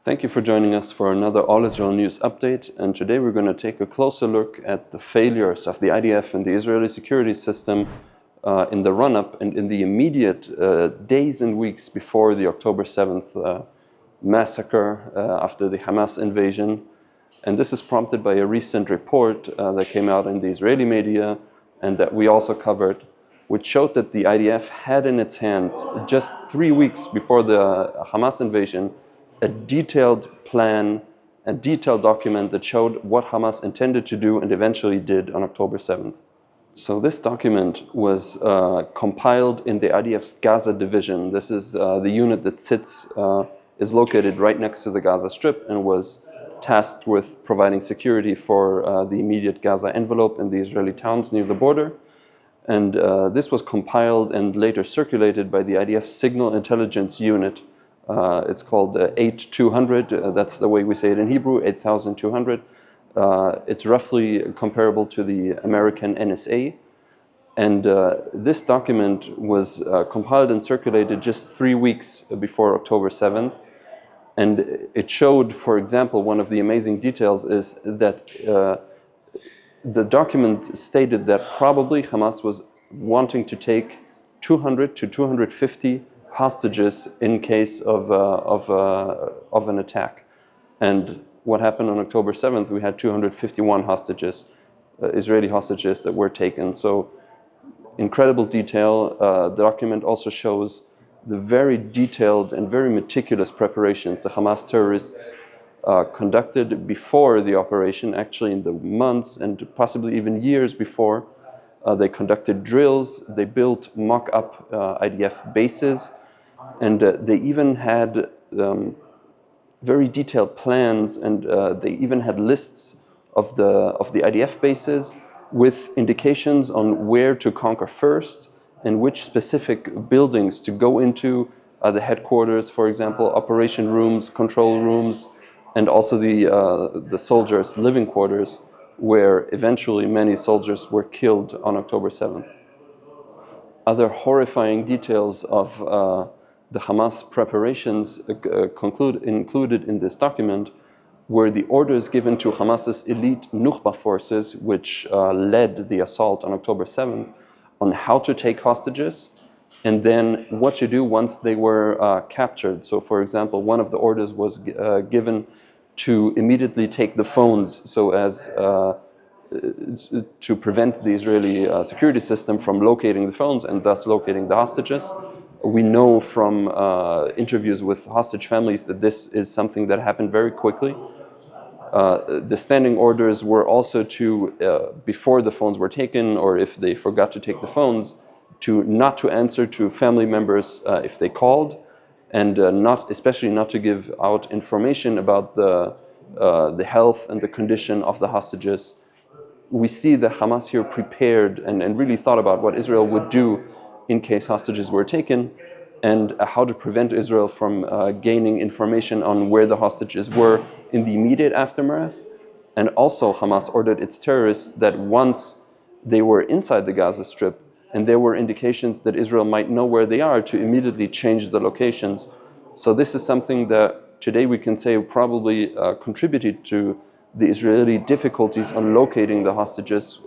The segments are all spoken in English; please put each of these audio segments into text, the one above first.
Thank you for joining us for another All Israel News update. And today we're going to take a closer look at the failures of the IDF and the Israeli security system in the run-up and in the immediate days and weeks before the October 7th massacre after the Hamas invasion. And this is prompted by a recent report that came out in the Israeli media and that we also covered, which showed that the IDF had in its hands, just 3 weeks before the Hamas invasion, a detailed plan, a detailed document that showed what Hamas intended to do and eventually did on October 7th. So this document was compiled in the IDF's Gaza division. This is the unit that is located right next to the Gaza Strip and was tasked with providing security for the immediate Gaza envelope and the Israeli towns near the border. And this was compiled and later circulated by the IDF Signal Intelligence Unit. It's called 8200, that's the way we say it in Hebrew, 8200. It's roughly comparable to the American NSA. And this document was compiled and circulated just 3 weeks before October 7th. And it showed, for example, one of the amazing details is that the document stated that probably Hamas was wanting to take 200 to 250 hostages in case of an attack. And what happened on October 7th, we had 251 hostages, Israeli hostages that were taken. So incredible detail. The document also shows the very detailed and very meticulous preparations the Hamas terrorists conducted before the operation, actually in the months and possibly even years before. They conducted drills, they built mock-up IDF bases, and they even had very detailed plans, and they even had lists of the IDF bases with indications on where to conquer first and which specific buildings to go into, the headquarters, for example, operation rooms, control rooms, and also the soldiers' living quarters, where eventually many soldiers were killed on October 7th. Other horrifying details of the Hamas preparations included in this document were the orders given to Hamas's elite Nukhba forces, which led the assault on October 7th, on how to take hostages and then what to do once they were captured. So, for example, one of the orders was given to immediately take the phones so as to prevent the Israeli security system from locating the phones and thus locating the hostages. We know from interviews with hostage families that this is something that happened very quickly. The standing orders were also to, before the phones were taken, or if they forgot to take the phones, not to answer to family members if they called, and especially not to give out information about the health and the condition of the hostages. We see that Hamas here prepared and really thought about what Israel would do in case hostages were taken, and how to prevent Israel from gaining information on where the hostages were in the immediate aftermath. And also Hamas ordered its terrorists that once they were inside the Gaza Strip and there were indications that Israel might know where they are, to immediately change the locations. So this is something that today we can say probably contributed to the Israeli difficulties on locating the hostages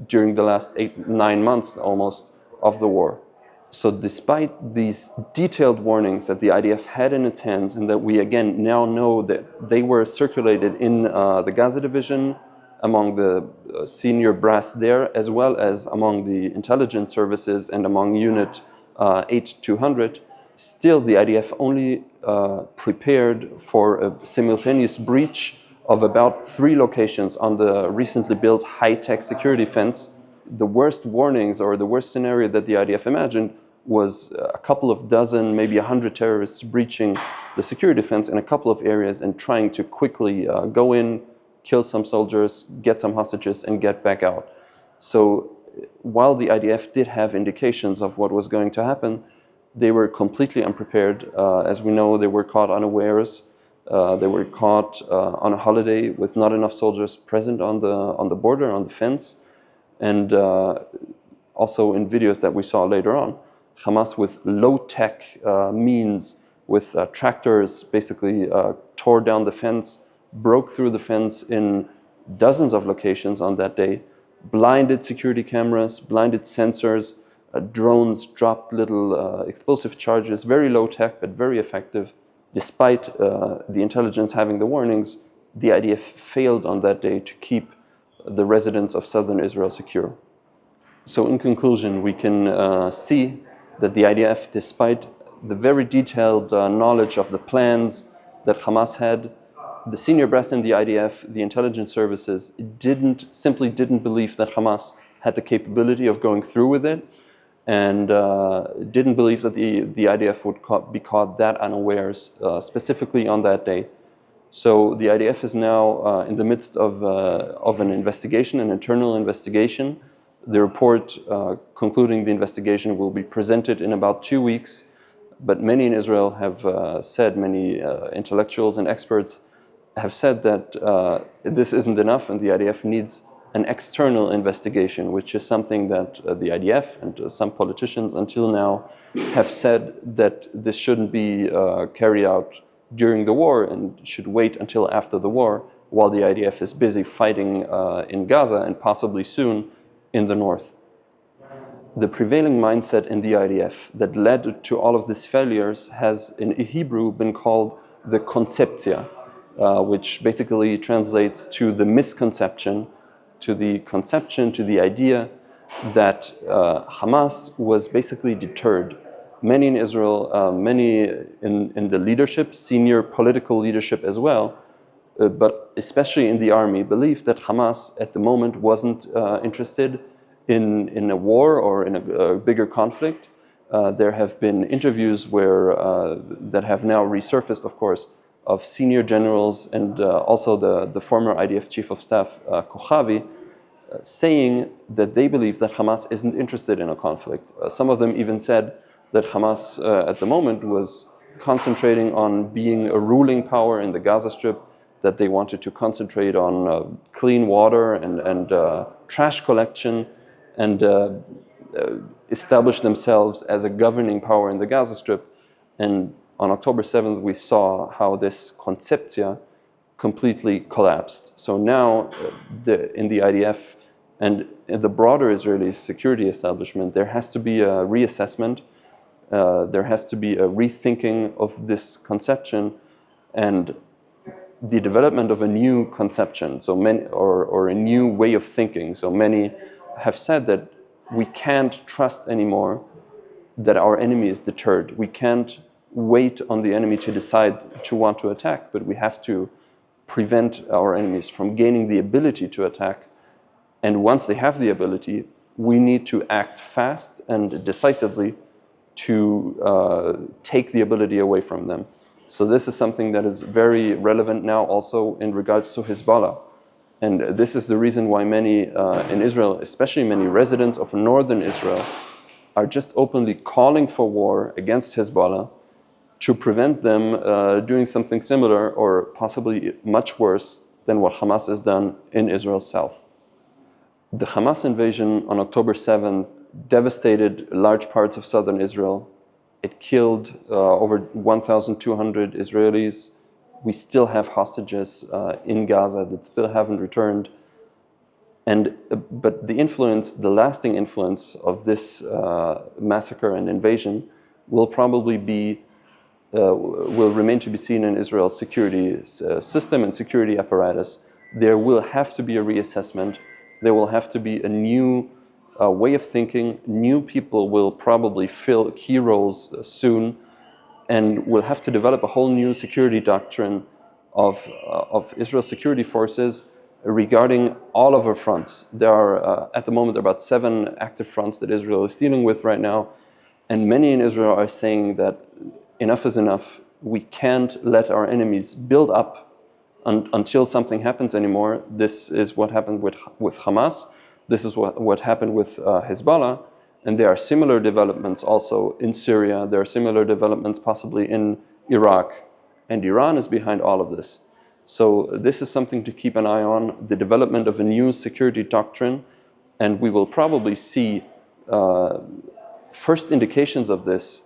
during the last 8-9 months almost of the war. So despite these detailed warnings that the IDF had in its hands, and that we again now know that they were circulated in the Gaza division among the senior brass there, as well as among the intelligence services and among Unit 8200, still the IDF only prepared for a simultaneous breach of about 3 locations on the recently built high-tech security fence. The worst warnings, or the worst scenario that the IDF imagined, was a couple of dozen, maybe 100 terrorists breaching the security fence in a couple of areas and trying to quickly go in, kill some soldiers, get some hostages, and get back out. So while the IDF did have indications of what was going to happen, they were completely unprepared. As we know, they were caught unawares. They were caught on a holiday with not enough soldiers present on the border, on the fence. And also in videos that we saw later on, Hamas with low-tech means with tractors, basically tore down the fence, broke through the fence in dozens of locations on that day, blinded security cameras, blinded sensors, drones dropped little explosive charges, very low tech, but very effective. Despite the intelligence having the warnings, the IDF failed on that day to keep the residents of southern Israel secure. So in conclusion, we can see that the IDF, despite the very detailed knowledge of the plans that Hamas had, the senior brass in the IDF, the intelligence services, simply didn't believe that Hamas had the capability of going through with it, and didn't believe that the IDF would be caught that unawares, specifically on that day. So the IDF is now in the midst of an investigation, an internal investigation. The report concluding the investigation will be presented in about 2 weeks, but many in Israel have said, many intellectuals and experts have said that this isn't enough and the IDF needs an external investigation, which is something that the IDF and some politicians until now have said that this shouldn't be carried out during the war and should wait until after the war, while the IDF is busy fighting in Gaza and possibly soon in the north. The prevailing mindset in the IDF that led to all of these failures has in Hebrew been called the conceptia, which basically translates to the misconception, to the idea that Hamas was basically deterred. Many in Israel, many in the leadership, senior political leadership as well, but especially in the army, believed that Hamas at the moment wasn't interested in a war or in a bigger conflict. There have been interviews that have now resurfaced, of course, of senior generals and also the former IDF chief of staff, Kochavi, saying that they believe that Hamas isn't interested in a conflict. Some of them even said that Hamas at the moment was concentrating on being a ruling power in the Gaza Strip, that they wanted to concentrate on clean water and trash collection and establish themselves as a governing power in the Gaza Strip. And on October 7th, we saw how this conceptia completely collapsed. So now in the IDF and in the broader Israeli security establishment, there has to be a reassessment, there has to be a rethinking of this conception and the development of a new conception, so many, or a new way of thinking. So many have said that we can't trust anymore that our enemy is deterred. We can't wait on the enemy to decide to want to attack, but we have to prevent our enemies from gaining the ability to attack. And once they have the ability, we need to act fast and decisively to take the ability away from them. So this is something that is very relevant now also in regards to Hezbollah. And this is the reason why many in Israel, especially many residents of northern Israel, are just openly calling for war against Hezbollah to prevent them doing something similar or possibly much worse than what Hamas has done in Israel's south. The Hamas invasion on October 7th devastated large parts of southern Israel. It killed over 1,200 Israelis. We still have hostages in Gaza that still haven't returned. But the lasting influence of this massacre and invasion will probably will remain to be seen in Israel's security system and security apparatus. There will have to be a reassessment. There will have to be a new way of thinking. New people will probably fill key roles soon, and we'll have to develop a whole new security doctrine of Israel's security forces regarding all of our fronts. There are, at the moment, about 7 active fronts that Israel is dealing with right now, and many in Israel are saying that enough is enough. We can't let our enemies build up until something happens anymore. This is what happened with Hamas. This is what happened with Hezbollah. And there are similar developments also in Syria. There are similar developments possibly in Iraq. And Iran is behind all of this. So this is something to keep an eye on, the development of a new security doctrine. And we will probably see first indications of this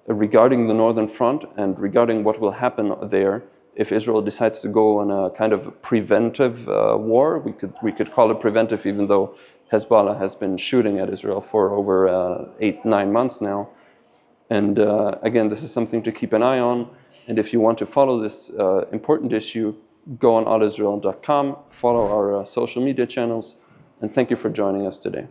regarding the Northern Front and regarding what will happen there if Israel decides to go on a kind of preventive war. We could call it preventive, even though Hezbollah has been shooting at Israel for over 8-9 months now. And again, this is something to keep an eye on. And if you want to follow this important issue, go on allisrael.com, follow our social media channels, and thank you for joining us today.